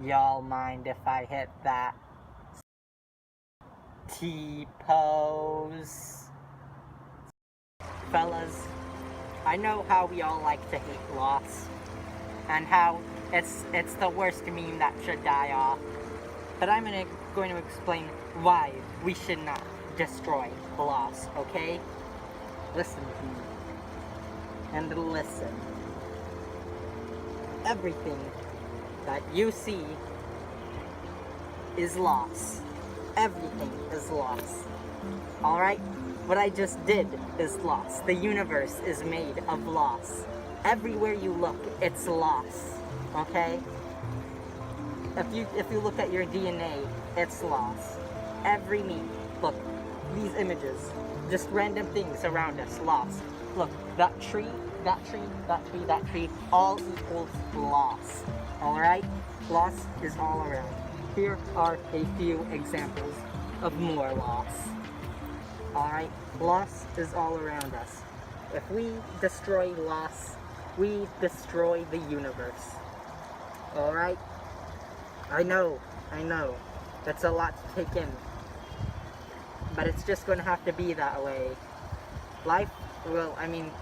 Y'all mind if I hit that T-pose? Fellas, I know how we all like to hate loss, and how it's the worst meme that should die off. But I'm going to explain why we should not destroy loss, okay? Listen to me. And listen. Everything that you see is loss. Everything is loss. Alright? What I just did is loss. The universe is made of loss. Everywhere you look, it's loss. Okay? If you look at your DNA, it's loss. Every me. Look, these images, just random things around us, loss. Look, that tree, that tree, that tree, that tree, all equals loss. Alright? Loss is all around. Here are a few examples of more loss. Alright? Loss is all around us. If we destroy loss, we destroy the universe. Alright? I know. That's a lot to take in. But it's just going to have to be that way. Life, well,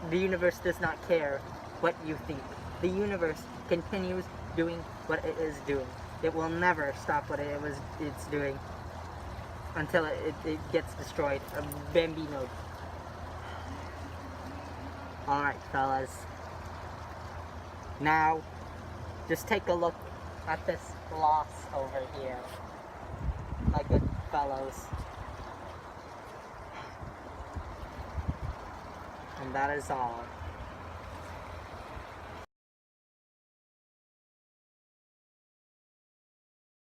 the universe does not care what you think. The universe continues doing what it is doing. It will never stop what it's doing until it gets destroyed. A Bambino. Alright, fellas. Now, just take a look at this loss over here, my good fellows. And that is all.